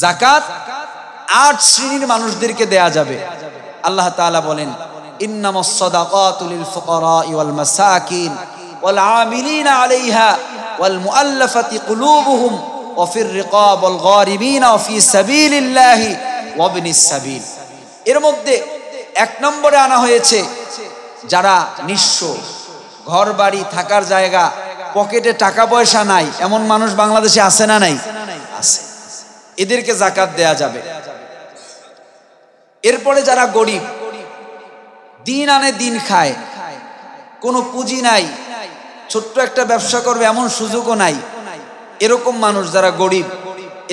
যাকাত 8 শ্রেণীর মানুষদেরকে দেয়া যাবে। আল্লাহ তাআলা বলেন, ইন্নামাস সাদাকাতু লিল ফুকারা ওয়াল মাসাকিন ওয়াল আমিলিনা আলাইহা ওয়াল মুআল্লাফাতি কুলুবুহুম ওয়া ফির রিকাব ওয়াল গারিমিনা ওয়া ফি সাবিলিল্লাহি ওয়া ইবনিস সাবিল। এর মধ্যে 1 নম্বরে আনা হয়েছে যারা নিঃস্ব, ঘর বাড়ি থাকার জায়গা, পকেটে টাকা পয়সা নাই, এমন মানুষ বাংলাদেশে আছে না নাই? আছে। এদেরকে যাকাত দেয়া যাবে। এরপরে যারা গরিব, দিন আনে দিন খায়, কোনো পুঁজি নাই, ছোট্ট একটা ব্যবসা করবে এমন সুযোগও নাই, এরকম মানুষ যারা গরিব,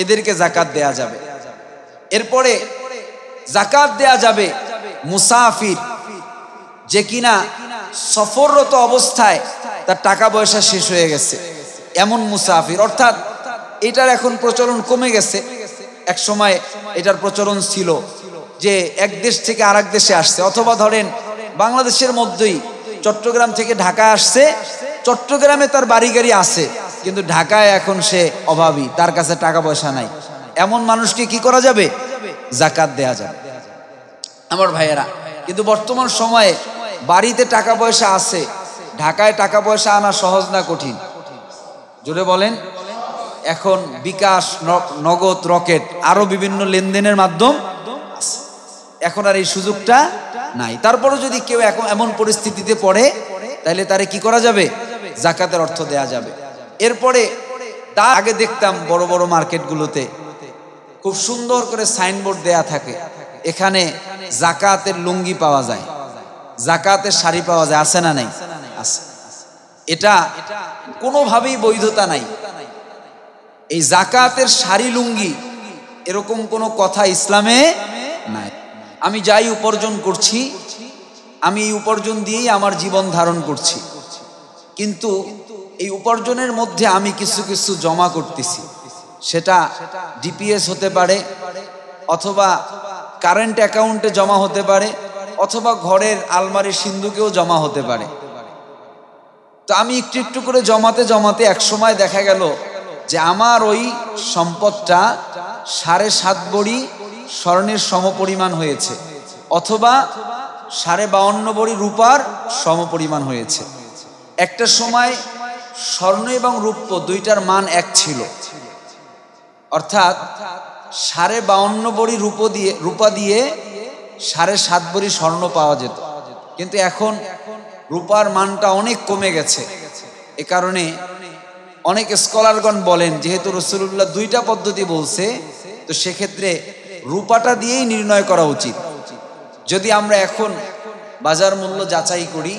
এদেরকে যাকাত দেয়া যাবে। এরপরে যাকাত দেয়া যাবে মুসাফির, যে কিনা সফররত অবস্থায় তার টাকা পয়সা শেষ হয়ে গেছে, এমন মুসাফির। অর্থাৎ এটার এখন প্রচলন কমে গেছে। এক সময় এটার প্রচলন ছিল যে এক দেশ থেকে আরেক দেশে আসছে, অথবা ধরেন বাংলাদেশের মধ্যেই চট্টগ্রাম থেকে ঢাকা আসছে, চট্টগ্রামে তার বাড়ি গাড়ি আছে, কিন্তু ঢাকায় এখন সে অভাবী, তার কাছে টাকা পয়সা নাই, এমন মানুষকে কি করা যাবে? যাকাত দেয়া যাবে। আমার ভাইয়েরা, কিন্তু বর্তমান সময়ে বাড়িতে টাকা পয়সা আছে, ঢাকায় টাকা পয়সা আনা সহজ না কঠিন? জোরে বলেন। এখন বিকাশ, নগদ, রকেট, আরো বিভিন্ন লেনদেনের মাধ্যম আছে, এখন আর এই সুযোগটা নাই। তারপরে যদি কেউ এখন এমন পরিস্থিতিতে পড়ে, তাহলে তারে কি করা যাবে? যাকাতের অর্থ দেয়া যাবে। এরপরে তার আগে দেখতাম বড় বড় মার্কেটগুলোতে খুব সুন্দর করে সাইনবোর্ড দেয়া থাকে, এখানে যাকাতের লুঙ্গি পাওয়া যায়, যাকাতের শাড়ি পাওয়া যায়, আছে না নাই? আছে। এটা কোনোভাবেই বৈধতা নাই। এই যাকাতের শাড়ি লুঙ্গি এরকম কোনো কথা ইসলামে নাই। আমি যাই উপার্জন করছি, আমি এই উপার্জন দিয়েই আমার জীবন ধারণ করছি, কিন্তু এই উপার্জনের মধ্যে আমি কিছু কিছু জমা করতেছি, সেটা ডিপিএস হতে পারে, অথবা কারেন্ট অ্যাকাউন্টে জমা হতে পারে, অথবা ঘরের আলমারির সিন্ধুকেও জমা হতে পারে। তো আমি একটু একটু করে জমাতে জমাতে এক সময় দেখা গেল যে আমার ওই সম্পদটা 7.5 ভরি স্বর্ণের সমপরিমাণ হয়েছে, অথবা 52.5 ভরি রূপার সমপরিমাণ হয়েছে। একটা সময় স্বর্ণ এবং রূপ্য দুইটার মান এক ছিল, অর্থাৎ 52.5 ভরি রূপা দিয়ে 7.5 ভরি স্বর্ণ পাওয়া যেত, কিন্তু এখন রূপার মানটা অনেক কমে গেছে। এ কারণে অনেক স্কলারগণ বলেন, যেহেতু রাসূলুল্লাহ 2টা পদ্ধতি বলছে, তো সেক্ষেত্রে রূপাটা দিয়েই নির্ণয় করা উচিত। যদি আমরা এখন বাজার মূল্য যাচাই করি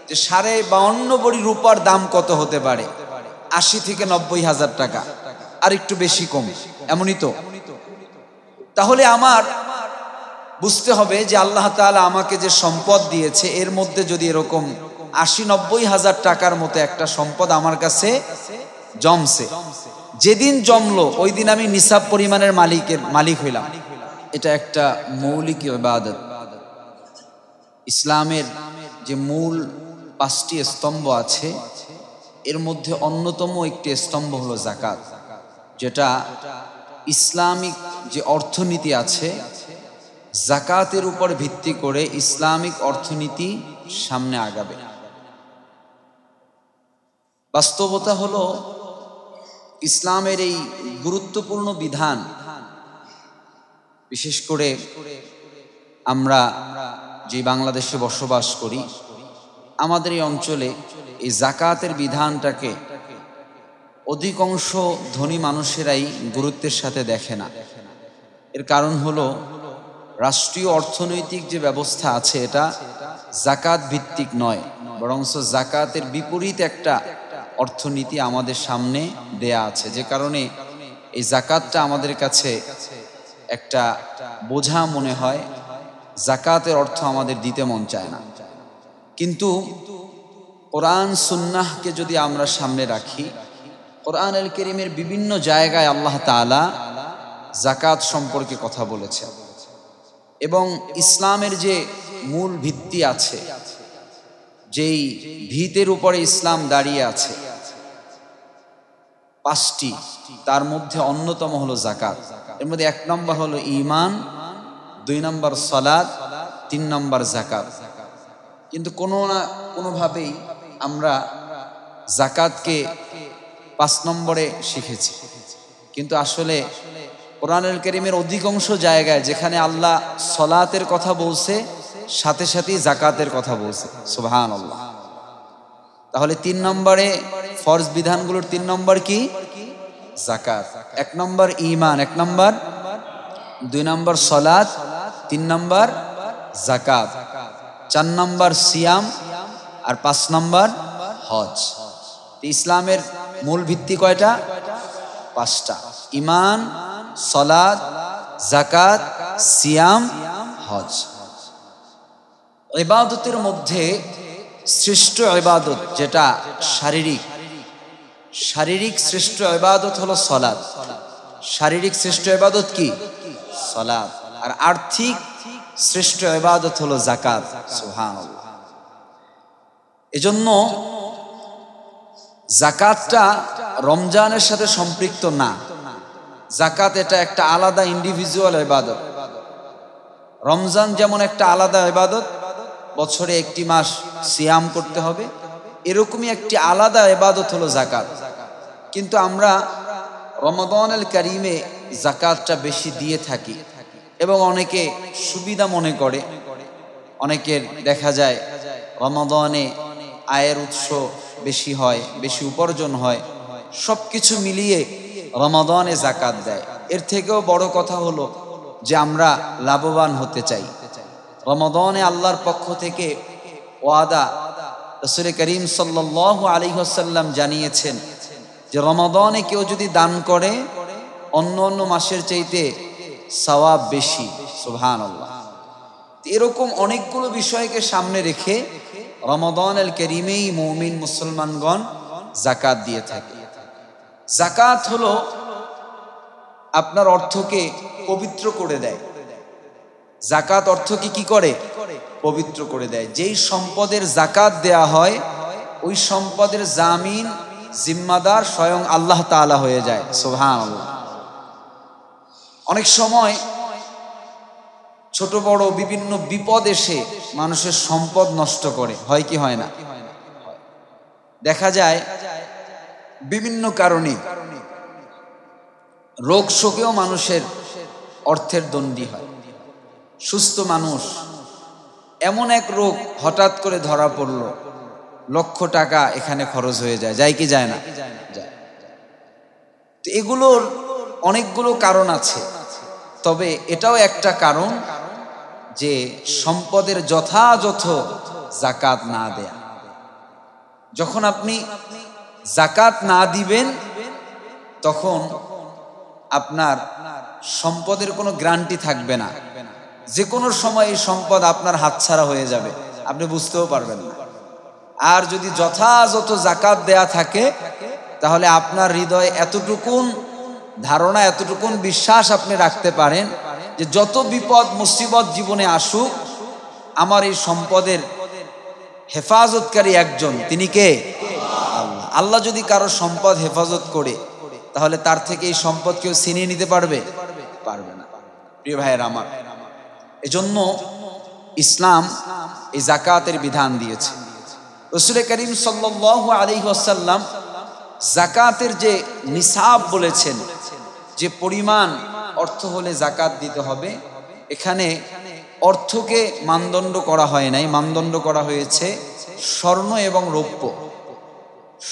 যে 52.5 ভরি রূপার দাম কত হতে পারে, 80 থেকে 90 হাজার টাকা, আর একটু বেশি কম, এমনই তো। তাহলে আমার বুঝতে হবে যে আল্লাহ তাআলা আমাকে যে সম্পদ দিয়েছে, এর মধ্যে যদি এরকম 80-90 হাজার টাকার মতো একটা সম্পদ আমার কাছে জমছে, যেদিন জমলো ওই দিন আমি নিসাব পরিমাণের মালিক হইলাম। এটা একটা মৌলিক ইবাদত। ইসলামের যে মূল 5টি স্তম্ভ আছে, এর মধ্যে অন্যতম একটি স্তম্ভ হলো যাকাত, যেটা ইসলামিক যে অর্থনীতি আছে, যাকাতের উপর ভিত্তি করে ইসলামিক অর্থনীতি সামনে আগাবে। বাস্তবতা হলো ইসলামের এই গুরুত্বপূর্ণ বিধান, বিশেষ করে আমরা যে বাংলাদেশে বসবাস করি, আমাদের এই অঞ্চলে এই যাকাতের বিধানটাকে অধিকাংশ ধনী মানুষেরাই গুরুত্বের সাথে দেখে না। এর কারণ হলো রাষ্ট্রীয় অর্থনৈতিক যে ব্যবস্থা আছে, এটা যাকাত ভিত্তিক নয়, বরং যাকাতের বিপরীত একটা অর্থনীতি আমাদের সামনে দেয়া আছে, যে কারণে এই যাকাতটা আমাদের কাছে একটা বোঝা মনে হয়, যাকাতের অর্থ আমাদের দিতে মন চায় না। কিন্তু কোরআন সুন্নাহকে যদি আমরা সামনে রাখি, কোরআনুল কারীমের বিভিন্ন জায়গায় আল্লাহ তাআলা যাকাত সম্পর্কে কথা বলেছে, এবং ইসলামের যে মূল ভিত্তি আছে, যেই ভিতের উপরে ইসলাম দাঁড়িয়ে আছে, 5টি, তার মধ্যে অন্যতম হলো যাকাত। এর মধ্যে 1 নম্বর হলো ঈমান, 2 নম্বর সালাত, 3 নম্বর যাকাত। কিন্তু কোনোভাবেই আমরা যাকাতকে 5 নম্বরে শিখেছি, কিন্তু আসলে কোরআনুল কারীমের অধিকাংশ জায়গায় যেখানে আল্লাহ সালাতের কথা বলছে সাথে সাথেই যাকাতের কথা বলছে। সুবহানাল্লাহ। তাহলে 3 নম্বরে ফরজ বিধানগুলোর 3 নম্বর কি? যাকাত। 1 নম্বর ঈমান, 1 নম্বর, 2 নম্বর সালাত, 3 নম্বর যাকাত, 4 নম্বর সিয়াম, আর 5 নম্বর হজ। ইসলামের মূল ভিত্তি কয়টা? 5টা: ঈমান, সালাত, যাকাত, সিয়াম, হজ। ইবাদতের মধ্যে শ্রেষ্ঠ ইবাদত যেটা শারীরিক শ্রেষ্ঠ ইবাদত হলো সালাত। শারীরিক শ্রেষ্ঠ ইবাদত কি? সালাত। আর আর্থিক শ্রেষ্ঠ ইবাদত হলো যাকাত। সুবহানাল্লাহ। এজন্য যাকাতটা রমজানের সাথে সম্পৃক্ত না। যাকাত এটা একটা আলাদা ইন্ডিভিজুয়াল ইবাদত। রমজান যেমন একটা আলাদা ইবাদত, বছরে 1টি মাস সিয়াম করতে হবে, এরকমই একটি আলাদা ইবাদত হলো যাকাত। কিন্তু আমরা রমাদানুল কারীমে যাকাতটা বেশি দিয়ে থাকি এবং অনেকে সুবিধা মনে করে। অনেকের দেখা যায় রমাদানে আয়ের উৎস বেশি হয়, বেশি উপার্জন হয়, সবকিছু মিলিয়ে রমাদানে যাকাত দেয়। এর থেকেও বড় কথা হলো যে আমরা লাভবান হতে চাই। রমাদানে আল্লাহর পক্ষ থেকে ওয়াদা, রাসূল করিম সাল্লাল্লাহু আলাইহি ওয়াসাল্লাম জানিয়েছেন যে রমাদানে কেউ যদি দান করে অন্য অন্য মাসের চাইতে সওয়াব বেশি। সুবহানাল্লাহ। এরকম অনেকগুলো বিষয়কে সামনে রেখে রমাদানুল কারীমেই মুমিন মুসলমানগণ যাকাত দিয়ে থাকে। যাকাত হলো আপনার অর্থকে পবিত্র করে দেয়। যাকাত অর্থকে কি করে? পবিত্র করে দেয়। যেই সম্পদের যাকাত দেয়া হয় ওই সম্পদের জামিন, জিম্মাদার স্বয়ং আল্লাহ তাআলা হয়ে যায়। সুবহানাল্লাহ। অনেক সময় ছোট বড় বিভিন্ন বিপদ এসে মানুষের সম্পদ নষ্ট করে, হয় কি হয় না? দেখা যায় বিভিন্ন কারণে রোগ শোকেও মানুষের অর্থের দণ্ডি হয়। সুস্থ মানুষ, এমন এক রোগ হঠাৎ করে ধরা পড়ল, লক্ষ টাকা এখানে খরচ হয়ে যায়, যায় কি যায় না? যায়। তো এগুলোর অনেকগুলো কারণ আছে, তবে এটাও একটা কারণ যে সম্পদের যথাযথ যাকাত না দেয়া। যখন আপনি যাকাত না দিবেন তখন আপনার সম্পদের কোনো গ্যারান্টি থাকবে না। যে কোনো সময় এই সম্পদ আপনার হাতছাড়া হয়ে যাবে, আপনি বুঝতেও পারবেন না। আর যদি যথাযথ যাকাত দেয়া থাকে তাহলে আপনার হৃদয়ে এতটুকুন ধারণা, এতটুকুন বিশ্বাস আপনি রাখতে পারেন যে যত বিপদ মুসিবত জীবনে আসুক, আমার এই সম্পদের হেফাজতকারী একজন, তিনি কে? আল্লাহ। আল্লাহ যদি কারো সম্পদ হেফাজত করে তাহলে তার থেকে এই সম্পদ কেউ ছিনিয়ে নিতে পারবে? পারবে না। প্রিয় ভাইয়ের আমার, এজন্য ইসলাম এই যাকাতের বিধান দিয়েছে। রাসূল করিম সাল্লাল্লাহু আলাইহি ওয়াসাল্লাম যাকাতের যে নিসাব বলেছেন, যে পরিমাণ অর্থ হলে যাকাত দিতে হবে, এখানে অর্থকে মানদণ্ড করা হয় নাই, মানদণ্ড করা হয়েছে স্বর্ণ এবং রৌপ্য।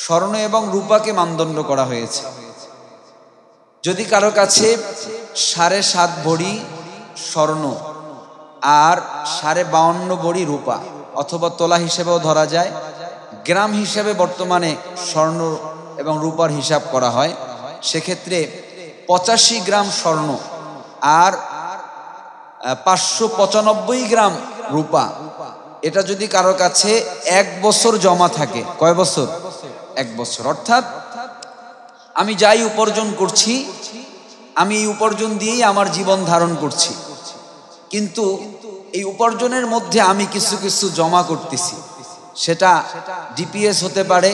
স্বর্ণ এবং রূপাকে মানদণ্ড করা হয়েছে। যদি কারো কাছে 7.5 ভরি স্বর্ণ আর 52.5 ভরি রূপা, অথবা তোলা হিসেবেও ধরা যায়, গ্রাম হিসেবে বর্তমানে স্বর্ণ এবং রূপার হিসাব করা হয়, সেক্ষেত্রে 85 গ্রাম স্বর্ণ আর 595 গ্রাম রূপা, এটা যদি কারো কাছে 1 বছর জমা থাকে, কয় বছর? 1 বছর। অর্থাৎ আমি যাই উপার্জন করছি, আমি এই উপার্জন দিয়েই আমার জীবন ধারণ করছি, কিন্তু এই উপার্জনের মধ্যে আমি কিছু কিছু জমা করতেছি। সেটা ডিপিএস হতে পারে,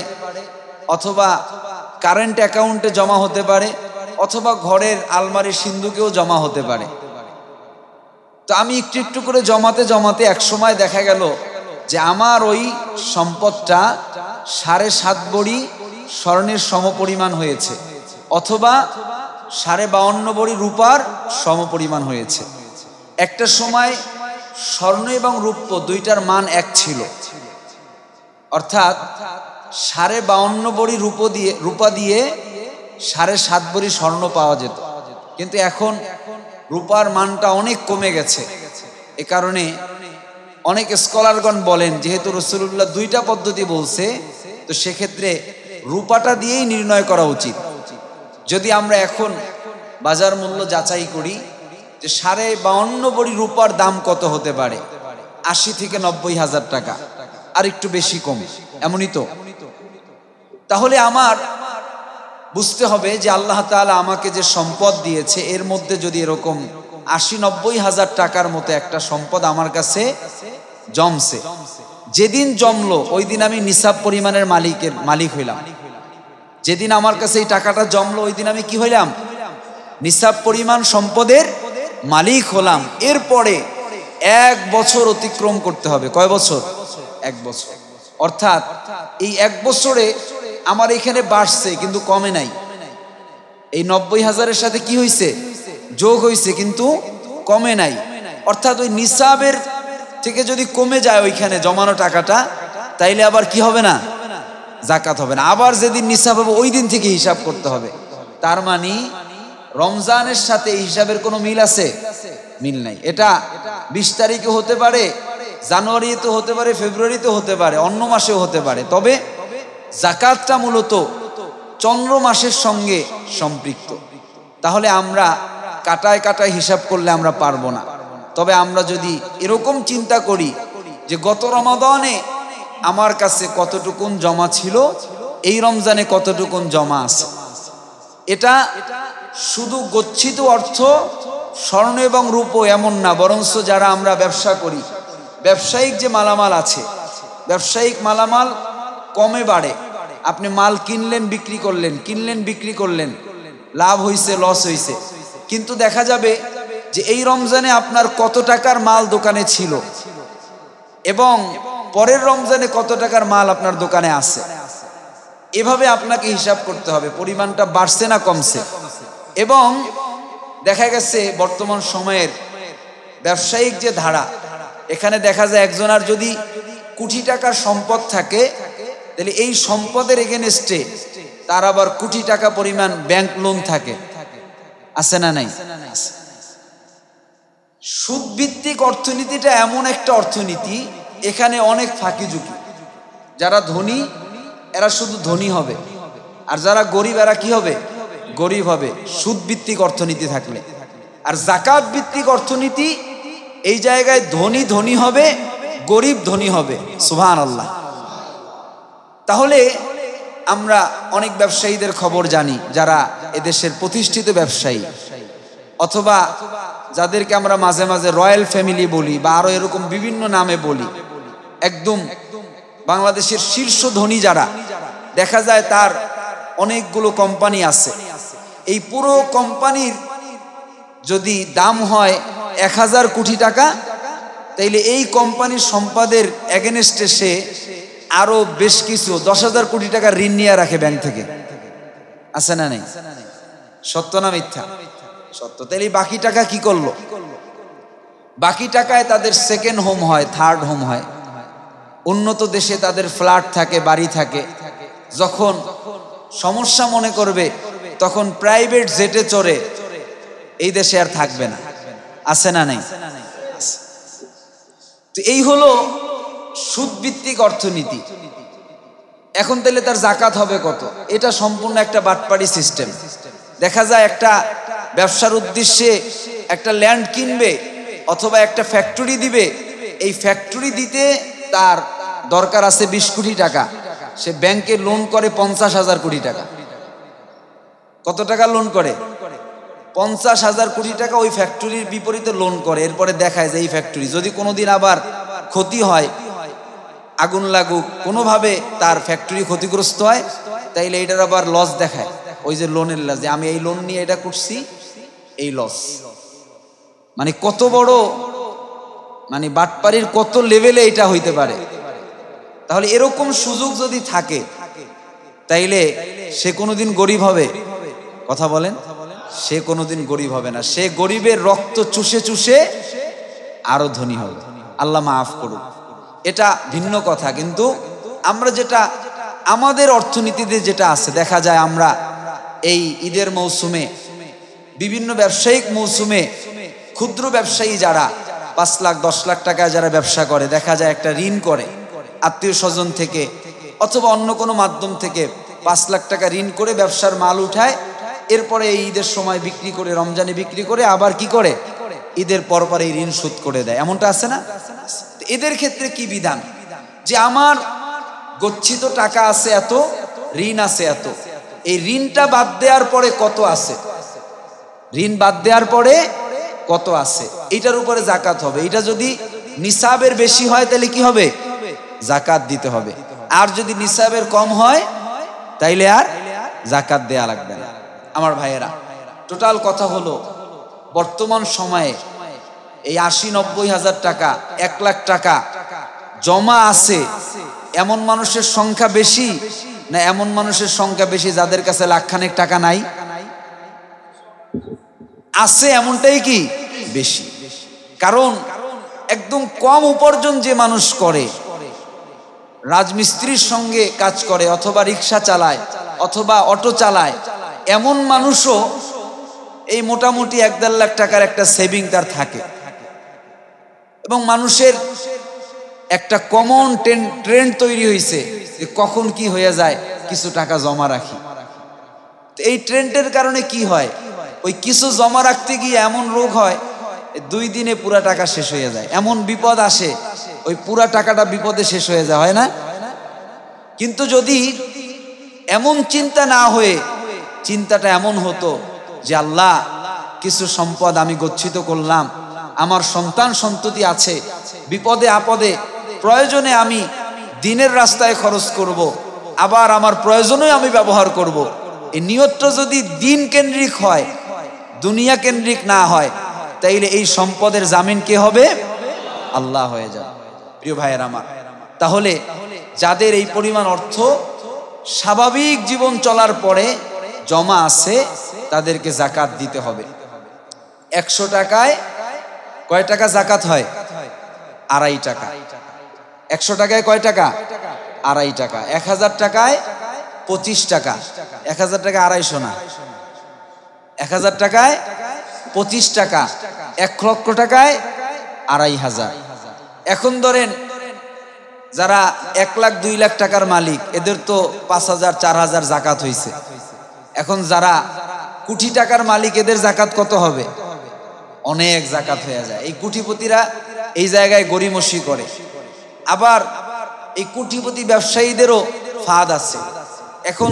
অথবা কারেন্ট অ্যাকাউন্টে জমা হতে পারে, অথবা ঘরের আলমারির সিন্ধুকেও জমা হতে পারে। তো আমি একটু একটু করে জমাতে জমাতে এক সময় দেখা গেল যে আমার ওই সম্পদটা 7.5 ভরি স্বর্ণের সমপরিমাণ হয়েছে, অথবা 52.5 ভরি রূপার সমপরিমাণ হয়েছে। একটা সময় স্বর্ণ এবং রূপ্য দুইটার মান এক ছিল, অর্থাৎ 52.5 ভরি রূপা দিয়ে 7.5 ভরি স্বর্ণ পাওয়া যেত। কিন্তু এখন রূপার মানটা অনেক কমে গেছে। এ কারণে অনেক স্কলারগণ বলেন, যেহেতু রাসূলুল্লাহ দুইটা পদ্ধতি বলছে, তো সেক্ষেত্রে রূপাটা দিয়েই নির্ণয় করা উচিত। যদি আমরা এখন বাজার মূল্য যাচাই করি যে 52.5 ভরি রূপার দাম কত হতে পারে, 80 থেকে 90 হাজার টাকা, আর একটু বেশি কম, এমনই তো। তাহলে আমার বুঝতে হবে যে আল্লাহ তাআলা আমাকে যে সম্পদ দিয়েছে এর মধ্যে যদি এরকম 80-90 হাজার টাকার মতো একটা সম্পদ আমার কাছে জমছে, যেদিন জমলো ওই দিন আমি নিসাব পরিমাণের মালিক হইলাম। যেদিন আমার কাছে এই টাকাটা জমলো ওই দিন আমি কি হইলাম? নিসাব পরিমাণ সম্পদের মালিক হলাম। এরপরে 1 বছর অতিক্রম করতে হবে। কয় বছর? 1 বছর। অর্থাৎ এই 1 বছরে আমার এখানে বাড়ছে কিন্তু কমে নাই। এই 90 হাজারের সাথে কি হয়েছে? যোগ হয়েছে কিন্তু কমে নাই। অর্থাৎ ওই নিসাবের থেকে যদি কমে যায় ওইখানে জমানো টাকাটা, তাইলে আবার কি হবে না? যাকাত হবে না। আবার যেদিন নিসাব হবে ওই দিন থেকে হিসাব করতে হবে। তার মানে রমজানের সাথে এই হিসাবের কোনো মিল আছে? মিল নাই। এটা 20 তারিখে হতে পারে, জানুয়ারিতে হতে পারে, ফেব্রুয়ারিতে হতে পারে, অন্য মাসেও হতে পারে। তবে যাকাতটা মূলত চন্দ্র মাসের সঙ্গে সম্পৃক্ত। তাহলে আমরা কাটায় কাটায় হিসাব করলে আমরা পারবো না। তবে আমরা যদি এরকম চিন্তা করি যে গত রমাদানে আমার কাছে কতটুকুন জমা ছিল, এই রমজানে কতটুকুন জমা আছে, এটা শুধু গচ্ছিত অর্থ স্বর্ণ এবং রূপো এমন না, বরঞ্চ যারা আমরা ব্যবসা করি, ব্যবসায়িক যে মালামাল আছে, ব্যবসায়িক মালামাল কমে বাড়ে। আপনি মাল কিনলেন বিক্রি করলেন, কিনলেন বিক্রি করলেন, লাভ হইছে লস হইছে, কিন্তু দেখা যাবে যে এই রমজানে আপনার কত টাকার মাল দোকানে ছিল এবং পরের রমজানে কত টাকার মাল আপনার দোকানে আছে। এভাবে আপনাকে হিসাব করতে হবে পরিমাণটা বাড়ছে না কমছে। এবং দেখা গেছে বর্তমান সময়ের ব্যবসায়িক যে ধারা, এখানে দেখা যায় একজনের যদি কোটি টাকার সম্পদ থাকে, তাহলে এই সম্পদের এগেনস্টে তার আবার কোটি টাকা পরিমাণ ব্যাংক লোন থাকে, আছে না নাই? সুদ ভিত্তিক অর্থনীতিটা এমন একটা অর্থনীতি, এখানে অনেক ফাঁকি ঝুঁকি। যারা ধনী এরা শুধু ধনী হবে, আর যারা গরিব এরা কি হবে? গরিব হবে, সুদ ভিত্তিক অর্থনীতি থাকলে। আর যাকাত ভিত্তিক অর্থনীতি, এই জায়গায় ধনী ধনী হবে, গরিব ধনী হবে। সুবহানাল্লাহ। তাহলে আমরা অনেক ব্যবসায়ীদের খবর জানি যারা এদেশের প্রতিষ্ঠিত ব্যবসায়ী, অথবা যাদেরকে আমরা মাঝে মাঝে রয়্যাল ফ্যামিলি বলি বা আরো এরকম বিভিন্ন নামে বলি, একদম বাংলাদেশের শীর্ষ ধনী যারা, দেখা যায় তার অনেকগুলো কোম্পানি আছে। এই পুরো কোম্পানির যদি দাম হয় 1000 কোটি টাকা, তাইলে এই কোম্পানির সম্পদের এগেনস্টে সে আরো বেশ কিছু 10,000 কোটি টাকা ঋণ নিয়ে রাখে ব্যাংক থেকে, আছে না নেই? সত্য না মিথ্যা? সত্য। তাহলে বাকি টাকা কি করলো? বাকি টাকায় তাদের সেকেন্ড হোম হয়, থার্ড হোম হয়, উন্নত দেশে তাদের ফ্ল্যাট থাকে, বাড়ি থাকে। যখন সমস্যা মনে করবে তখন প্রাইভেট জেটে চড়ে এই দেশে আর থাকবে না, আছে না নেই? তো এই হলো সুদ ভিত্তিক অর্থনীতি। এখন তাহলে তার যাকাত হবে কত? এটা সম্পূর্ণ একটা বাটপাড়ি সিস্টেম। দেখা যায় একটা ব্যবসার উদ্দেশ্যে একটা ল্যান্ড কিনবে অথবা একটা ফ্যাক্টরি দিবে, এই ফ্যাক্টরি দিতে তার দরকার আছে 20 কোটি টাকা, সে ব্যাংকে লোন করে 50,000 কোটি টাকা। কত টাকা লোন করে? 50,000 কোটি টাকা ওই ফ্যাক্টরির বিপরীতে লোন করে। এরপরে দেখায় যে এই ফ্যাক্টরি যদি কোনোদিন আবার ক্ষতি হয়, আগুন লাগুক, কোনোভাবে তার ফ্যাক্টরি ক্ষতিগ্রস্ত হয়, তাইলে এটার আবার লস দেখায়, ওই যে লোনের লস, যে আমি এই লোন নিয়ে এটা করছি, এই লস। মানে কত বড়, মানে বাটপাড়ির কত লেভেলে এটা হইতে পারে। তাহলে এরকম সুযোগ যদি থাকে তাইলে সে কোনোদিন গরিব হবে? কথা বলেন, সে কোনোদিন গরিব হবে না। সে গরিবের রক্ত চুষে চুষে আরো ধনী হবে। আল্লাহ মাফ করুন, এটা ভিন্ন কথা। কিন্তু আমরা যেটা আমাদের অর্থনীতিতে যেটা আছে, দেখা যায় আমরা এই ঈদের মৌসুমে, বিভিন্ন ব্যবসায়িক মৌসুমে ক্ষুদ্র ব্যবসায়ী যারা 5 লাখ 10 লাখ টাকায় যারা ব্যবসা করে, দেখা যায় একটা ঋণ করে আত্মীয় স্বজন থেকে অথবা অন্য কোনো মাধ্যম থেকে 5 লাখ টাকা ঋণ করে ব্যবসার মাল উঠায়, এরপরে এই ঈদের সময় বিক্রি করে, রমজানে বিক্রি করে, আবার কি করে ঈদের পর এই ঋণ শোধ করে দেয়। এমনটা আছে না? এদের ক্ষেত্রে কি বিধান? যে আমার গচ্ছিত টাকা আছে এত, ঋণ আছে এত, এই ঋণটা বাদ দেওয়ার পরে কত আছে, ঋণ বাদ দেওয়ার পরে কত আছে, এটার উপরে জাকাত হবে। এটা যদি নিসাবের বেশি হয় তাহলে কি হবে? জাকাত দিতে হবে। আর যদি নিসাবের কম হয় তাইলে আর জাকাত দেয়া লাগবে না। আমার ভাইয়েরা, টোটাল কথা হলো, বর্তমান সময়ে এই 80-90 হাজার টাকা, 1 লাখ টাকা জমা আছে এমন মানুষের সংখ্যা বেশি না এমন মানুষের সংখ্যা বেশি যাদের কাছে লাখখানেক টাকা নাই? আছে এমনটাই কি বেশি। কারণ একদম কম উপার্জন যে মানুষ করে, রাজমিস্ত্রির সঙ্গে কাজ করে অথবা রিক্সা চালায় অথবা অটো চালায়, এমন মানুষও এই মোটামুটি 1-1.5 লাখ টাকার একটা সেভিং তার থাকে। এবং মানুষের একটা কমন ট্রেন্ড তৈরি হয়েছে যে কখন কি হয়ে যায়, কিছু টাকা জমা রাখি। এই ট্রেন্ডের কারণে কি হয়, ওই কিছু জমা রাখতে গিয়ে এমন রোগ হয় 2 দিনে পুরা টাকা শেষ হয়ে যায়। এমন বিপদ আসে, ওই পুরা টাকাটা বিপদে শেষ হয়ে যায়, হয় না? কিন্তু যদি এমন চিন্তা না হয়ে চিন্তাটা এমন হতো যে আল্লাহ, কিছু সম্পদ আমি গচ্ছিত করলাম, আমার সন্তান সন্ততি আছে, বিপদে আপদে প্রয়োজনে আমি দিনের রাস্তায় খরচ করব, আবার আমার প্রয়োজনে আমি ব্যবহার করব, এই নিয়তটা যদি দিন কেন্দ্রিক হয়, দুনিয়া কেন্দ্রিক না হয়, তাইলে এই সম্পদের জামিন কে হবে? আল্লাহ হয়ে যাবে। প্রিয় ভাইয়ের আমার, তাহলে যাদের এই পরিমাণ অর্থ স্বাভাবিক জীবন চলার পরে জমা আছে, তাদেরকে জাকাত দিতে হবে। 100 টাকায় কয় টাকা জাকাত হয়? 2.5 টাকা। 100 টাকায় কয় টাকা? 2.5 টাকা। 1000 টাকায় 25 টাকা। 1000 টাকা 250 না, 1000 টাকায় 25 টাকা। 1 লক্ষ টাকায় 2500। এখন ধরেন যারা 1 লাখ 2 লাখ টাকার মালিক, এদের তো 5000 4000 জাকাত হয়েছে। এখন যারা কোটি টাকার মালিক, এদের জাকাত কত হবে? অনেক জাকাত হয়ে যায়। এই কোটিপতিরা এই জায়গায় গরিমসি করে। আবার এই কোটিপতি ব্যবসায়ীদেরও ফাঁদ আছে। এখন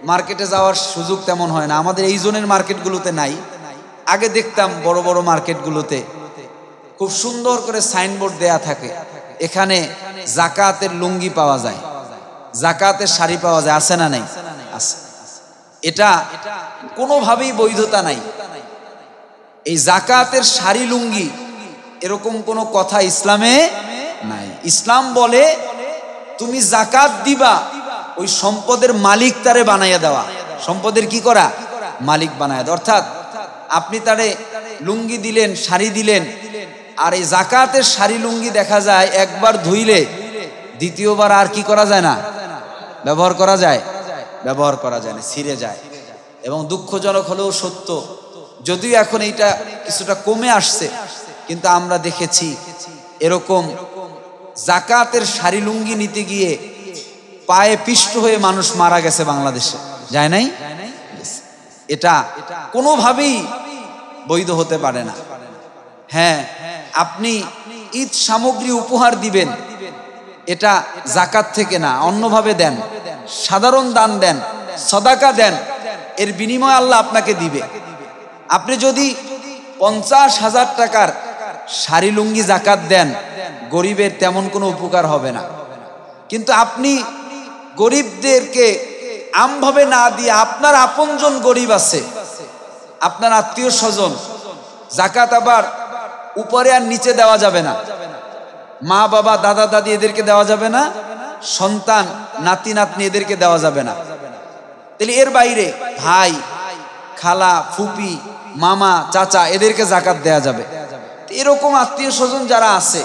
মার্কেটে যাওয়ার সুযোগ তেমন হয় না, আমাদের এই জোনের মার্কেটগুলোতে নাই। আগে দেখতাম বড় বড় মার্কেটগুলোতে খুব সুন্দর করে সাইনবোর্ড দেয়া থাকে, এখানে জাকাতের লুঙ্গি পাওয়া যায়, জাকাতের শাড়ি পাওয়া যায়, আছে না নাই? আছে। এটা কোনোভাবেই বৈধতা নাই। এই জাকাতের শাড়ি লুঙ্গি এরকম কোনো কথা ইসলামে নাই। ইসলাম বলে তুমি জাকাত দিবা, ওই সম্পদের মালিক তারে বানাইয়া দেওয়া। সম্পদের কি করা? মালিক বানাইয়া দেওয়া। অর্থাৎ আপনি তারে লুঙ্গি দিলেন, শাড়ি দিলেন, আর এই জাকাতের শাড়ি লুঙ্গি দেখা যায় একবার ধুইলে দ্বিতীয়বার আর কি করা যায় না, ব্যবহার করা যায়? ব্যবহার করা যায় না, ছিঁড়ে যায়। এবং দুঃখজনক হলেও সত্য, যদিও এখন এইটা কিছুটা কমে আসছে, কিন্তু আমরা দেখেছি এরকম জাকাতের শাড়ি লুঙ্গি নিতে গিয়ে পায়ে পিষ্ট হয়ে মানুষ মারা গেছে বাংলাদেশে, যায় নাই? এটা কোনোভাবেই বৈধ হতে পারে না। হ্যাঁ, আপনি ঈদ সামগ্রী উপহার দিবেন, এটা জাকাত থেকে না, অন্যভাবে দেন, সাধারণ দান দেন, সাদাকা দেন, এর বিনিময়ে আল্লাহ আপনাকে দিবে। আপনি যদি 50,000 টাকার শাড়ি লুঙ্গি জাকাত দেন, গরিবের তেমন কোনো উপকার হবে না। কিন্তু আপনি গরিবদেরকে আমভাবে না দিয়ে আপনার আপনজন গরিব আছে, আপনার আত্মীয় স্বজন, জাকাত আবার উপরে আর নিচে দেওয়া যাবে না। মা বাবা দাদা দাদি এদেরকে দেওয়া যাবে না, সন্তান নাতি নাতনি এদেরকে দেওয়া যাবে না। তাহলে এর বাইরে ভাই, খালা, ফুপি, মামা, চাচা এদেরকে জাকাত দেয়া যাবে। এরকম আত্মীয় স্বজন যারা আছে,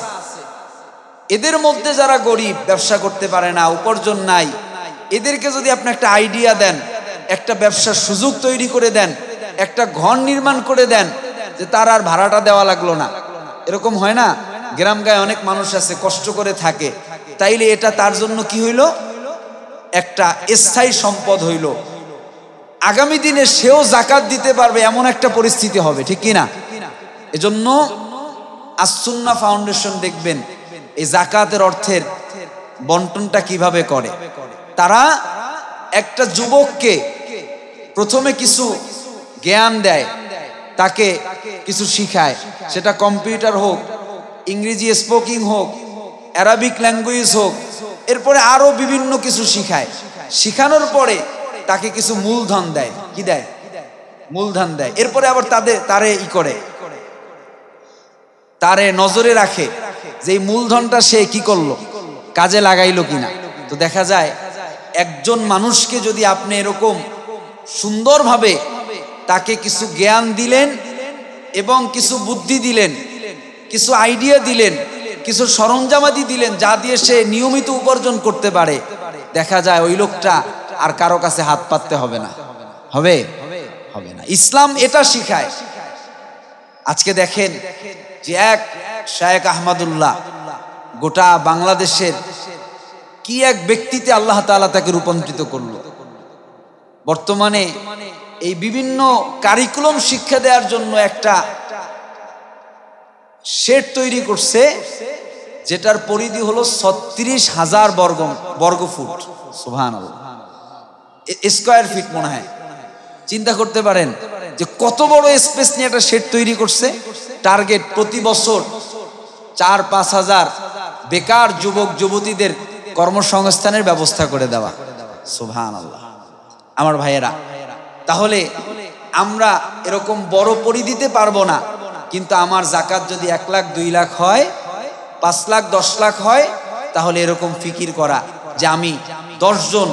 এদের মধ্যে যারা গরিব, ব্যবসা করতে পারে না, উপার্জন নাই, এদেরকে যদি আপনি একটা আইডিয়া দেন, একটা ব্যবসার সুযোগ তৈরি করে দেন, একটা ঘর নির্মাণ করে দেন, যে তার আর ভাড়াটা দেওয়া লাগলো না। এরকম হয় না? গ্রাম গায়ে অনেক মানুষ আছে কষ্ট করে থাকে, তাইলে এটা তার জন্য কি হইল? একটা স্থায়ী সম্পদ হইল। আগামী দিনে সেও জাকাত দিতে পারবে এমন একটা পরিস্থিতি হবে, ঠিক কিনা? এজন্য আস-সুন্নাহ ফাউন্ডেশন দেখবেন এই জাকাতের অর্থের বন্টনটা কিভাবে করে। তারা একটা যুবককে প্রথমে কিছু জ্ঞান দেয়, তাকে কিছু শিখায়, সেটা কম্পিউটার হোক, ইংরেজি স্পোকিং হোক, অ্যারাবিক ল্যাঙ্গুয়েজ হোক, এরপরে আরো বিভিন্ন কিছু শিখায়। শিখানোর পরে তাকে কিছু মূলধন দেয়। কি দেয়? মূলধন দেয়। এরপরে আবার তারে নজরে রাখে যে এই মূলধনটা সে কি করলো, কাজে লাগাইলো কিনা। তো দেখা যায় একজন মানুষকে যদি আপনি এরকম সুন্দরভাবে তাকে কিছু জ্ঞান দিলেন এবং কিছু বুদ্ধি দিলেন, কিছু আইডিয়া দিলেন, কিছু সরঞ্জামাদি দিলেন, যা দিয়ে সে নিয়মিত উপার্জন করতে পারে, দেখা যায় ওই লোকটা আর কারো কাছে হাত পাততে হবে না। হবে? হবে না। ইসলাম এটা শিখায়। আজকে দেখেন যে এক শায়েখ আহমদুল্লাহ গোটা বাংলাদেশের কি এক ব্যক্তিতে আল্লাহ তাআলা তাকে রূপান্তরিত করলো। বর্তমানে এই বিভিন্ন কারিকুলাম শিক্ষা দেওয়ার জন্য একটা শেড তৈরি করছে, যেটার পরিধি হলো ৩৬,০০০ বর্গফুট। সুবহানাল্লাহ, স্কয়ার ফিট মনে হয়। চিন্তা করতে পারেন যে কত বড় স্পেস নিয়ে একটা শেড তৈরি করছে। টার্গেট প্রতি বছর ৪-৫ হাজার বেকার যুবক যুবতীদের কর্মসংস্থানের ব্যবস্থা করে দেওয়া। সুবহানাল্লাহ। আমার ভাইয়েরা, তাহলে আমরা এরকম বড় পরিধিতে পারবো না, কিন্তু আমার জাকাত যদি ১ লাখ ২ লাখ হয়, ৫ লাখ ১০ লাখ হয়, তাহলে এরকম ফিকির করা যে আমি ১০ জন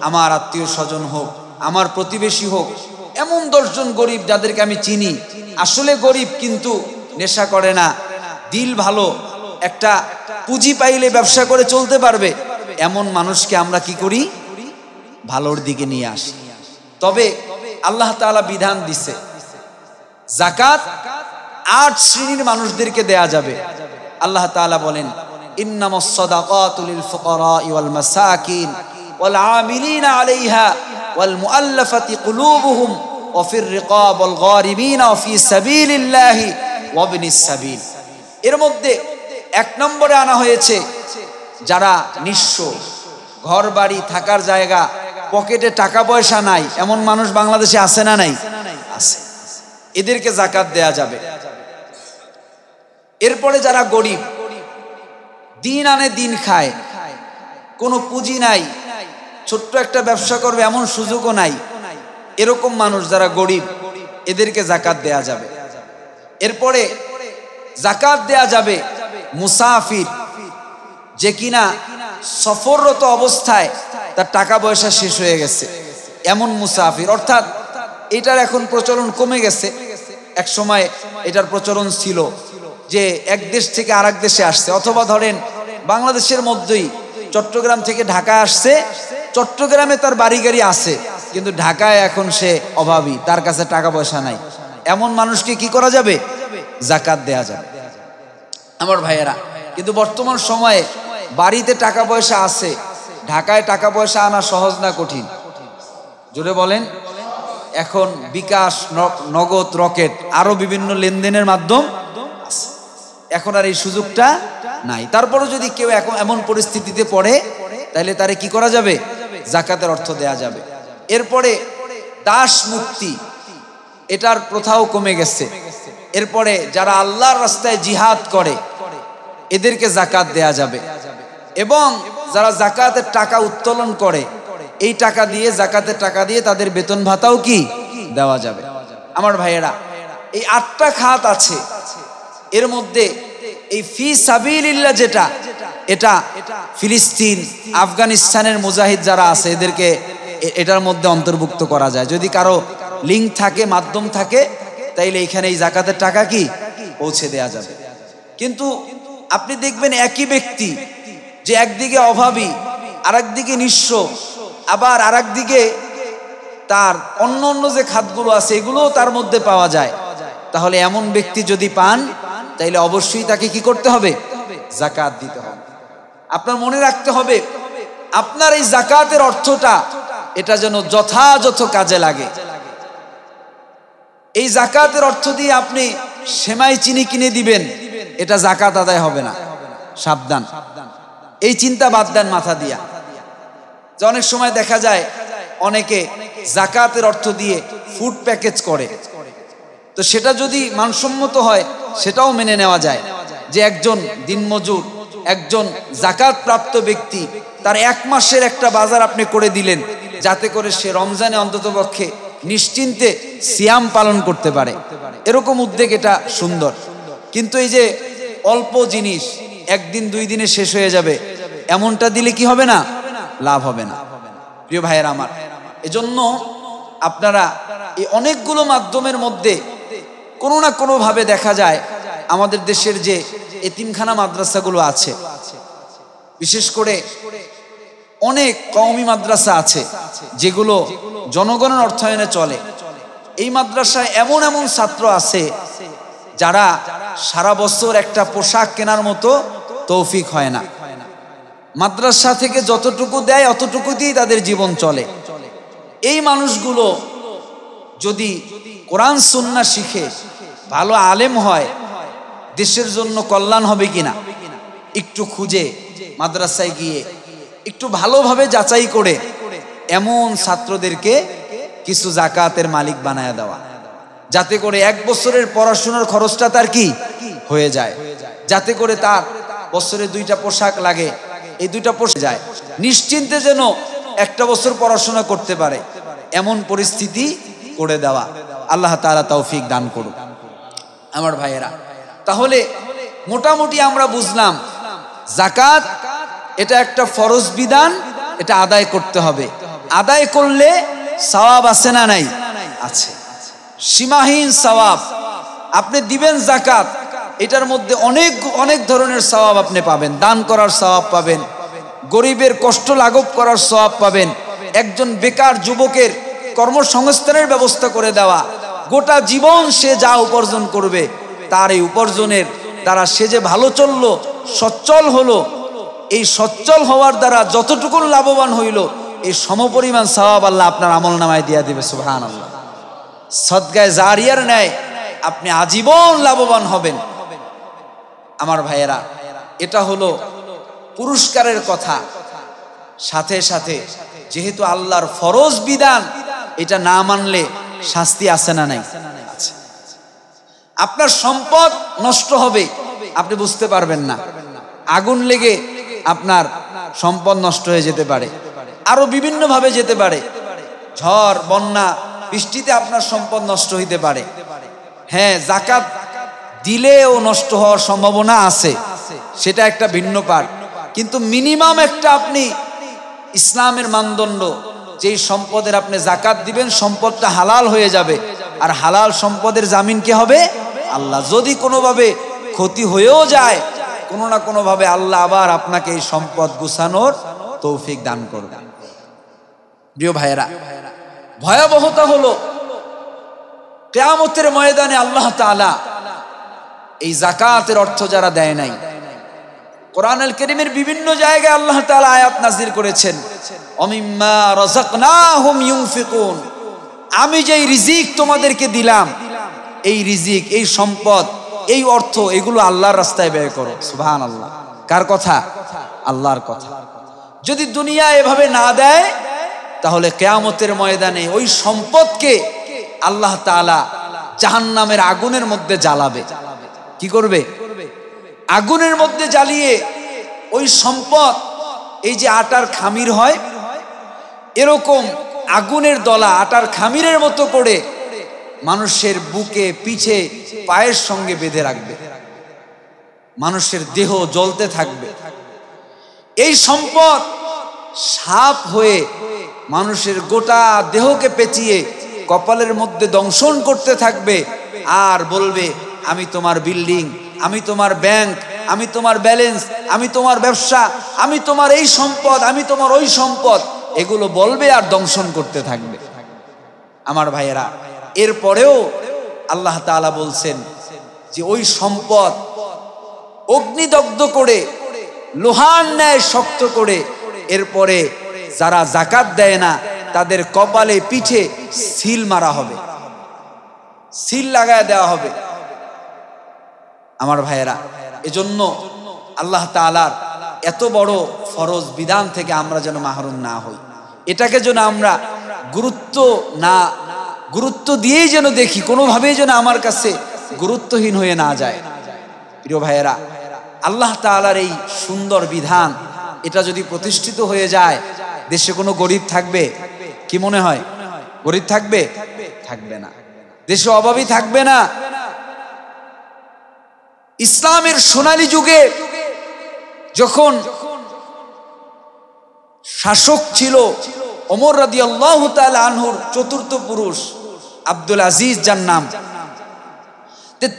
আমার আত্মীয় স্বজন হোক, আমার প্রতিবেশী হোক, এমন ১০ জন গরিব যাদেরকে আমি চিনি, আসলে গরিব কিন্তু নেশা করে না, দিল ভালো, একটা পুঁজি পাইলে ব্যবসা করে চলতে পারবে, এমন মানুষকে আমরা কি করি? ভালোর দিকে নিয়ে আসি। তবে আল্লাহ তাআলা বিধান দিছে যাকাত ৮ শ্রেণীর মানুষদেরকে দেয়া যাবে। আল্লাহ তাআলা বলেন, ইন্নামাস সাদাকাতু লিল ফুকারা'i ওয়াল মাসাকিন ওয়াল আমিলিনা আলাইহা ওয়াল মুআল্লাফাতি কুলুবুহুম ওয়া ফির রিকাব ওয়াল গারিমিনা ওয়া ফি সাবিলিল্লাহি ওয়া ইবনিস সাবিল। এর মধ্যে ১ নম্বরে আনা হয়েছে যারা নিঃস্ব, ঘর বাড়ি থাকার জায়গা, পকেটে টাকা পয়সা নাই, এমন মানুষ বাংলাদেশে আছে না নাই? আছে। এদেরকে জাকাত দেয়া যাবে। এরপরে যারা গরিব, দিন আনে দিন খায়, কোনো পুঁজি নাই, ছোট্ট একটা ব্যবসা করবে এমন সুযোগও নাই, এরকম মানুষ যারা গরিব, এদেরকে জাকাত দেয়া যাবে। এরপরে জাকাত দেয়া যাবে মুসাফির, যে কিনা সফররত অবস্থায় তার টাকা পয়সা শেষ হয়ে গেছে, এমন মুসাফির। অর্থাৎ এটার এখন প্রচলন কমে গেছে। এক সময় এটার প্রচলন ছিল যে এক দেশ থেকে আরেক দেশে আসছে, অথবা ধরেন বাংলাদেশের মধ্যেই চট্টগ্রাম থেকে ঢাকায় আসছে, চট্টগ্রামে তার বাড়ি গাড়ি আছে, কিন্তু ঢাকায় এখন সে অভাবী, তার কাছে টাকা পয়সা নাই, এমন মানুষকে কি করা যাবে? জাকাত দেয়া যাবে। আমার ভাইয়েরা, কিন্তু বর্তমান সময়ে বাড়িতে টাকা পয়সা আছে, ঢাকায় টাকা পয়সা আনা সহজ না কঠিন? জোরে বলেন। এখন বিকাশ, নগদ, রকেট, আরো বিভিন্ন লেনদেনের মাধ্যম আছে, এখন আর এই সুযোগটা নাই। তারপরে যদি কেউ এখন এমন পরিস্থিতিতে পড়ে, তাহলে তারে কি করা যাবে? জাকাতের অর্থ দেয়া যাবে। এরপরে দাস মুক্তি, এটার প্রথাও কমে গেছে। এরপরে যারা আল্লাহর রাস্তায় জিহাদ করে, এদেরকে জাকাত দেয়া যাবে। এবং যারা জাকাতের টাকা উত্তোলন করে, এই টাকা দিয়ে, যাকাতের টাকা দিয়ে তাদের বেতন ভাতাও কি দেওয়া যাবে। আমার ভাইয়েরা, এই 8টা খাত আছে। এর মধ্যে এই ফি সাবিলিল্লাহ যেটা, এটা ফিলিস্তিন, আফগানিস্তানের মুজাহিদ যারা আছে এদেরকে এটার মধ্যে অন্তর্ভুক্ত করা যায়। যদি কারো লিঙ্ক থাকে, মাধ্যম থাকে, তাইলে এখানে এই যাকাতের টাকা কি পৌঁছে দেয়া যাবে। কিন্তু আপনি দেখবেন একই ব্যক্তি যে একদিকে অভাবী, আরেকদিকে নিঃস্ব, আবার আরেকদিকে তার অন্য অন্য যে খাতগুলো আছে এগুলোও তার মধ্যে পাওয়া যায়, তাহলে এমন ব্যক্তি যদি পান তাইলে অবশ্যই তাকে কি করতে হবে? যাকাত দিতে হবে। আপনার মনে রাখতে হবে আপনার এই যাকাতের অর্থটা এটা যেন যথাযথ কাজে লাগে। এই যাকাতের অর্থ দিয়ে আপনি সেমাই চিনি কিনে দিবেন, এটা যাকাত আদায় হবে না। সাবধান, এই চিন্তা বাদ দেন মাথা দিয়া। যে অনেক সময় দেখা যায় অনেকে যাকাতের অর্থ দিয়ে ফুড প্যাকেজ করে, তো সেটা যদি মানসম্মত হয় সেটাও মেনে নেওয়া যায়। যে একজন দিনমজুর, একজন যাকাত প্রাপ্ত ব্যক্তি, তার 1 মাসের একটা বাজার আপনি করে দিলেন, যাতে করে সে রমজানে অন্ততপক্ষে নিশ্চিন্তে সিয়াম পালন করতে পারে। এরকম উদ্যোগ, এটা সুন্দর। কিন্তু এই যে অল্প জিনিস 1 দিন 2 দিনে শেষ হয়ে যাবে, এমনটা দিলে কি হবে না? লাভ হবে না। প্রিয় ভাইয়েরা আমার, এজন্য আপনারা এই অনেকগুলো মাধ্যমের মধ্যে কোনো না কোনো ভাবে দেখা যায় আমাদের দেশের যে এতিমখানা মাদ্রাসাগুলো আছে, বিশেষ করে অনেক কওমি মাদ্রাসা আছে যেগুলো জনগণের অর্থায়নে চলে। এই মাদ্রাসায় এমন এমন ছাত্র আছে যারা সারা বছর একটা পোশাক কেনার মতো তৌফিক হয় না। মাদ্রাসা থেকে যতটুকু দেয় অতটুকু দিয়েই তাদের জীবন চলে। এই মানুষগুলো যদি কোরআন সুন্নাহ শিখে ভালো আলেম হয়, দেশের জন্য কল্যাণ হবে কিনা একটু খুঁজে মাদ্রাসায় গিয়ে একটু ভালোভাবে যাচাই করে এমন ছাত্রদেরকে কিছু যাকাতের মালিক বানায় দেওয়া, যাতে করে 1 বছরের পড়াশোনার খরচটা তার কি হয়ে যায়, যাতে করে তার বছরে 2টা পোশাক লাগে, এই 2টা পোশাক যায়, নিশ্চিন্তে যেন 1টা বছর পড়াশোনা করতে পারে, এমন পরিস্থিতি করে দেওয়া। আল্লাহ তাআলা তৌফিক দান করুন। আমার ভাইয়েরা, তাহলে মোটামুটি আমরা বুঝলাম যাকাত এটা একটা ফরজ বিধান, এটা আদায় করতে হবে। আদায় করলে সওয়াব আছে না নাই? আছে, সীমাহীন সওয়াব। আপনি দিবেন যাকাত, এটার মধ্যে অনেক অনেক ধরনের সওয়াব আপনি পাবেন। দান করার সওয়াব পাবেন, গরিবের কষ্ট লাঘব করার সওয়াব পাবেন, একজন বেকার যুবকের কর্মসংস্থানের ব্যবস্থা করে দেওয়া, গোটা জীবন সে যা উপার্জন করবে তার এই উপার্জনের দ্বারা সে যে ভালো চললো, সচ্ছল হলো, এই সচ্ছল হওয়ার দ্বারা যতটুকু লাভবান হইল এই সমপরিমাণ সওয়াব আল্লাহ আপনার আমলনামায় দিয়া দিবে। সুবহানাল্লাহ। সদকায়ে জারিয়ার ন্যায় আপনি আজীবন লাভবান হবেন। আমার ভাইয়েরা, এটা হলো পুরস্কারের কথা। সাথে সাথে যেহেতু আল্লাহর ফরজ বিধান, এটা না মানলে শাস্তি আছে না নাই? আছে। আপনার সম্পদ নষ্ট হবে, আপনি বুঝতে পারবেন না। আগুন লেগে আপনার সম্পদ নষ্ট হয়ে যেতে পারে, আরো বিভিন্ন ভাবে যেতে পারে। ঝড়, বন্যা, বৃষ্টিতে আপনার সম্পদ নষ্ট হইতে পারে। হ্যাঁ, যাকাত দিলেও নষ্ট হওয়ার সম্ভাবনা আছে, সেটা একটা ভিন্ন পার্ট। কিন্তু মিনিমাম একটা আপনি ইসলামের মানদণ্ড, যেই সম্পদের আপনি যাকাত দিবেন সম্পদটা হালাল হয়ে যাবে, আর হালাল সম্পদের জামিন কে হবে? আল্লাহ। যদি কোনোভাবে ক্ষতি হয়েও যায়, কোনো না কোনো ভাবে আল্লাহ আবার আপনাকে এই সম্পদ গুছানোর তৌফিক দান করবেন। প্রিয় ভাইয়েরা, ভয়াবহতা হলো কিয়ামতের ময়দানে আল্লাহ তাআলা এই যাকাতের অর্থ যারা দেয় নাই, কোরআনুল কারীমের বিভিন্ন জায়গায় আল্লাহ তাআলা আয়াত নাযিল করেছেন, অমিম্মা রাযাকনাহুম ইউনফিকুন, আমি যেই রিজিক তোমাদেরকে দিলাম, এই রিজিক, এই সম্পদ, এই অর্থ, এগুলো আল্লাহর রাস্তায় ব্যয় করো। সুবহানাল্লাহ। কার কথা? আল্লাহর কথা। যদি দুনিয়া এভাবে না দেয়, তাহলে কিয়ামতের ময়দানে ওই সম্পদকে আল্লাহ তাআলা জাহান্নামের আগুনের মধ্যে জ্বালাবে। কি করবে? আগুনের মধ্যে জ্বালিয়ে ওই সম্পদ, এই যে আটার খামির হয়, এরকম আগুনের দলা আটার খামিরের মতো করে মানুষের বুকে পিঠে পায়ের সঙ্গে বেঁধে রাখবে, মানুষের দেহ জ্বলতে থাকবে। এই সম্পদ সাপ হয়ে মানুষের গোটা দেহকে পেঁচিয়ে কপালের মধ্যে দংশন করতে থাকবে আর বলবে, আমি তোমার বিল্ডিং, আমি তোমার ব্যাংক, আমি তোমার ব্যালেন্স, আমি তোমার ব্যবসা, আমি তোমার এই সম্পদ, আমি তোমার ওই সম্পদ, এগুলো বলবে আর দংশন করতে থাকবে। আমার ভাইয়েরা, এরপরেও আল্লাহ তাআলা বলছেন যে ওই সম্পদ অগ্নিদগ্ধ করে লোহার ন্যায় শক্ত করে এরপরে যারা যাকাত দেয় না তাদের কপালে পিঠে সিল মারা হবে, সিল লাগায় দেওয়া হবে। আমার ভাইয়েরা, এজন্য আল্লাহ তাআলার এত বড় ফরজ বিধান থেকে আমরা যেন মাহরুম না হই, এটাকে যেন আমরা গুরুত্ব দিয়েই যেন দেখি, কোনোভাবেই যেন আমার কাছে গুরুত্বহীন হয়ে না যায়। প্রিয় ভাইয়েরা, আল্লাহ তাআলার এই সুন্দর বিধান এটা যদি প্রতিষ্ঠিত হয়ে যায়, দেশে কোনো গরিব থাকবে? কি মনে হয় গরিব থাকবে? থাকবে না। দেশে অভাবী থাকবে না। ইসলামের সোনালী যুগে যখন শাসক ছিল ওমর রাদিয়াল্লাহু তাআলা আনহুর চতুর্থ পুরুষ আব্দুল আজিজ যার নাম,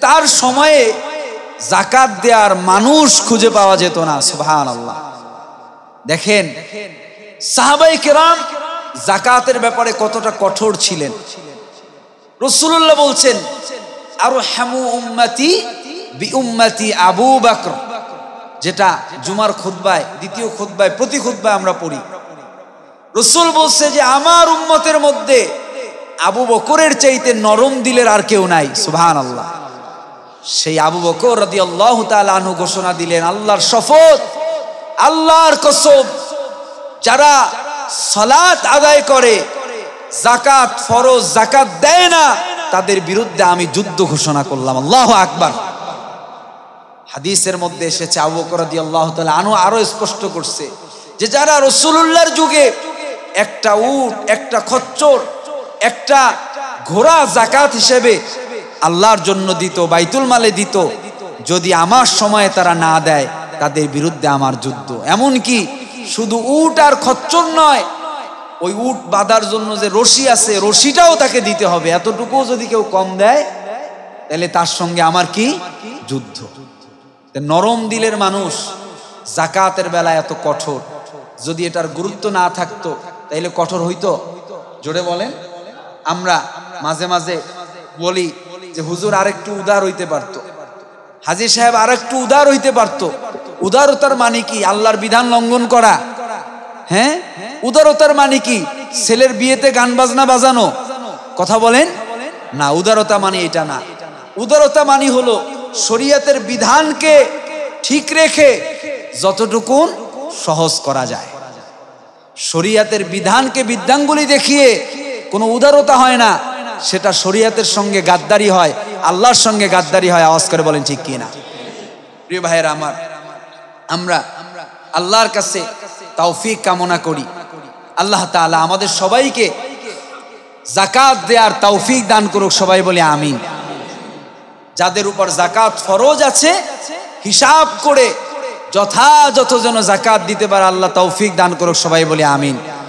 তার সময়ে যাকাত দেওয়ার মানুষ খুঁজে পাওয়া যেত না। সুবহানাল্লাহ। দেখেন সাহাবায়ে কেরাম যাকাতের ব্যাপারে কতটা কঠোর ছিলেন। রাসূলুল্লাহ বলছেন, আরহামু উম্মতি বিউম্মতি আবু বকর, যেটা জুমার খুতবায়, দ্বিতীয় খুতবায়, প্রতি খুতবায় আমরা পড়ি। রাসূল বলছে যে আমার উম্মতের মধ্যে আবু বকরের চাইতে নরম দিলের আর কেউ নাই। সুবহানাল্লাহ। সেই আবু বকর রাদিয়াল্লাহু তাআলা আনহু ঘোষণা দিলেন, আল্লাহর শপথ, আল্লাহর কসম, যারা সালাত আদায় করে, যাকাত ফরজ যাকাত দেয় না, তাদের বিরুদ্ধে আমি যুদ্ধ ঘোষণা করলাম। আল্লাহু আকবার। হাদিসের মধ্যে এসেছে আবু বকর রাদিয়াল্লাহু তাআলা আনহু আরো স্পষ্ট করছে যে যারা রাসূলুল্লাহর যুগে একটা উট, একটা খচ্চর, একটা ঘোড়া যাকাত হিসেবে আল্লাহর জন্য দিত, বাইতুল মালে দিত, যদি আমার সময়ে তারা না দেয়, তাদের বিরুদ্ধে আমার যুদ্ধ। এমন কি শুধু উট আর খচ্চর নয়, ওই উট বাঁধার জন্য যে রশি আছে, রশিটাও তাকে দিতে হবে। এতটুকুও যদি কেউ কম দেয়, তাহলে তার সঙ্গে আমার কি যুদ্ধ। নরম দিলের মানুষ যাকাতের বেলায় এত কঠোর। যদি এটার গুরুত্ব না থাকতো তাইলে কঠোর হইতো? জোরে বলেন। আমরা মাঝে মাঝে বলি যে হুজুর আরেকটু উদার হইতে পারতো, হাজী সাহেব আরেকটু উদার হইতে পারতো। উদারতার মানে কি? আল্লাহর বিধান লঙ্ঘন করা? হ্যাঁ। উদারতার মানে কি? ছেলের বিয়েতে গান বাজনা বাজানো? কথা বলেন না। উদারতা মানে এটা না। উদারতা মানে হলো শরীয়তের বিধানকে ঠিক রেখে যতটুকু সহজ করা যায়। শরীয়তের বিধানকে বৃদ্ধাঙ্গুলি দেখিয়ে কোনো উদারতা হয় না, সেটা শরীয়তের সঙ্গে গাদ্দারি হয়, আল্লাহর সঙ্গে গাদ্দারি হয়। আওয়াজ করে বলেন ঠিক কি না? প্রিয় ভাইয়েরা আমার, আমরা আল্লাহর কাছে তৌফিক কামনা করি। আল্লাহ তাআলা আমাদের সবাইকে যাকাত দেওয়ার তৌফিক দান করুক। সবাই বলে আমিন। যাদের উপর যাকাত ফরজ আছে, হিসাব করে যথাযথ যেন যাকাত দিতে পারে, আল্লাহ তৌফিক দান করুক। সবাই বলে আমিন।